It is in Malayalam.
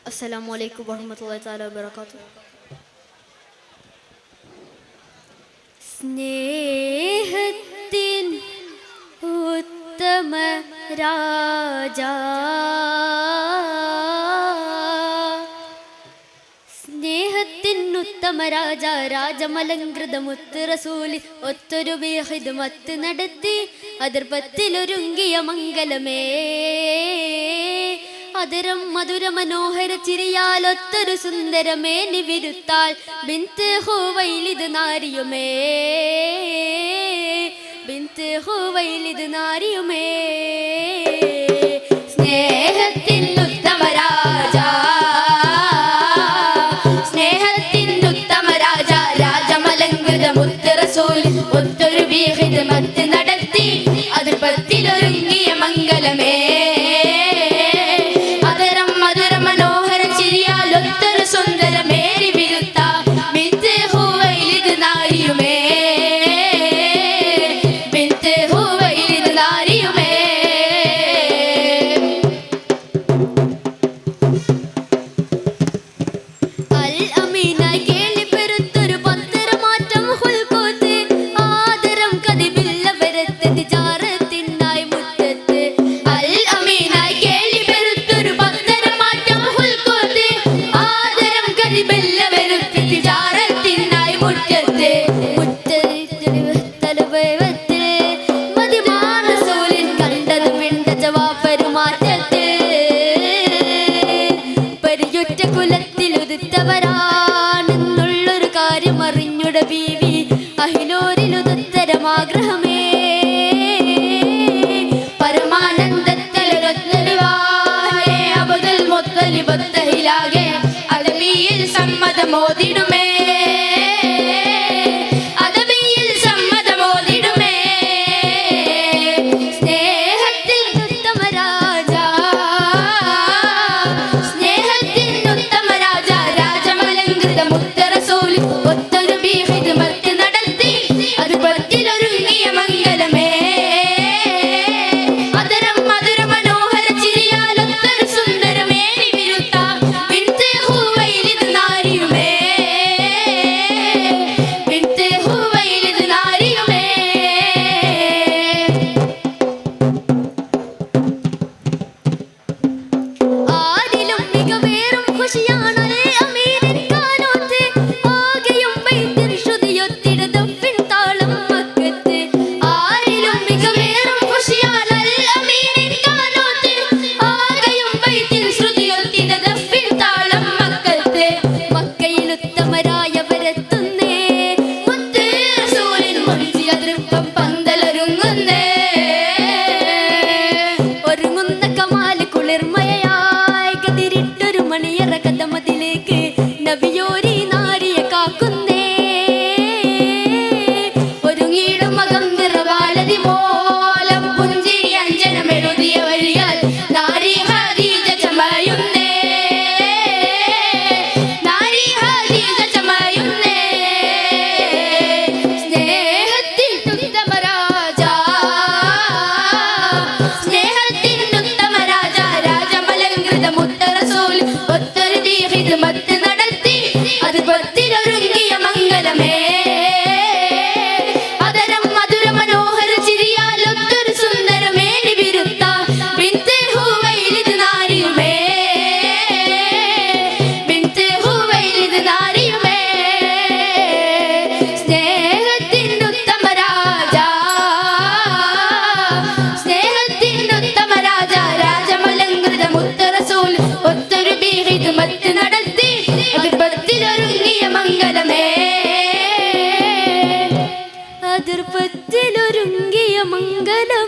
അസ്സലാമു അലൈക്കും വറഹ്മത്തുള്ളാഹി തആല വബറകാതുഹു. സ്നേഹത്തിൻ ഉത്തമ രാജാ, സ്നേഹത്തിൻ ഉത്തമ രാജാ, രാജമലങ്കൃത മുത്ത് റസൂലി ഒത്തൊരു ഹിദ്മത്ത് നടത്തി അതിർപ്പത്തിലൊരുങ്ങിയ മംഗലമേ. അതിരം മധുര മനോഹര ചിരിയാലൊത്തൊരു സുന്ദരമേനി വിരുത്താൽ ബിന്ത് ഹുവൈലിദ് നാരിയുമേ, ബിന്ത് ഹുവൈലിദ് നാരിയുമേ. സ്നേഹത്തിൻ ഉത്തമ രാജാ, സ്നേഹത്തിൻ ഉത്തമ രാജാ, രാജമലങ്കൃത മുത്ത് റസൂലി ഒത്തൊരു ഹിദ്മത്ത് നടത്തി അതിർപ്പത്തിലൊരുങ്ങിയ മംഗലമേ. ുള്ളൊരു കാര്യം അറിഞ്ഞുട ബീവി അഹിലോരിലുത്തരമാഗ്രഹമേ. പരമാനന്ദത്തിലൊരൊത്തലിവാഹേ അബദൽ മുത്തലിബത്തഹിലാകെ അദബിയിൽ സമ്മതമോദിടുമേ, അദബിയിൽ സമ്മതമോദിടുമേ. സ്നേഹത്തിൽ ഉത്തമ രാജാ, സ്നേഹത്തിൽ ഉത്തമ രാജാ, രാജമലങ്കൃത മുത്ത് റസൂലി ഒത്തൊരു ഹിദ്മത്ത് നടത്തി അതിർപ്പത്തിലൊരുങ്ങിയ മംഗലമേ. അതരം മധുര മനോഹര ചിരിയാലൊത്തൊരു സുന്ദരമേനി വിരുത്ത ബിന്ത് ഹുവൈലിദ് നാരിയുമേ, ബിന്ത് ഹുവൈലിദ് നാരിയുമേ. ആരിലും മികവേറും ഖുശിയാണ് അമീരിൻ കാനോത്ത്, ആകെയും ബൈത്തിൽ ശ്രുതിയൊത്തിടതപ്പിൻ താളം മക്കത്ത്. ആരിലും മികവേറും ഖുശിയാണ് അമീരിൻ കാനോത്ത്, ആകെയും ബൈത്തിൽ ശ്രുതിയൊത്തിടതപ്പിൻ താളം മക്കത്ത്. മക്കയിൽ ഉത്തമരായവരെത്തുന്നേ, മുത്ത് റസൂലിൻ മുൻസിൽ അതിർപ്പം പന്തലൊരുങ്ങുന്നേ. ഒരുങ്ങുന്ന കമാല് കുളിർമയായി കതിരിട്ടൊരു മണിയറ കദമതിലേക്ക് നബിയോരി നാരിയെ കാക്കുന്നേ. ഒരുങ്ങിയിടും മകം നിറവാലതി മോലം പുഞ്ചിരി അഞ്ജനമെഴുതിയ വഴിയാൽ നാരി ഖദീജ ചമയുന്നേ, നാരി ഖദീജ ചമയുന്നേ. സ്നേഹത്തിൽ ഉത്തമ രാജാ, സ്നേഹത്തിൽ ഉത്തമ രാജാ, രാജമലങ്കൃത മുത്ത് റസൂലി ഒത്തൊരു ഹിദ്മത്ത് നടത്തി അതിർപ്പത്തിലൊരുങ്ങിയ മംഗലമേ. അതരം മധുര മനോഹര ചിരിയാലൊത്തൊരു സുന്ദരമേനി വിരുത്ത ബിന്ത് ഹുവൈലിദ് നാരിയുമേ, ബിന്ത് ഹുവൈലിദ് നാരിയുമേ. സ്നേഹത്തിൻ ഉത്തമ രാജാ, സ്നേഹത്തിൻ ഉത്തമ രാജാ, രാജമലങ്കൃത മുത്ത് റസൂലി ഒത്തൊരു ഹിദ്മത്ത് നടത്തി അതിർപ്പത്തിലൊരുങ്ങിയ മംഗലമേ, അതിർപ്പത്തിലൊരുങ്ങിയ മംഗലം.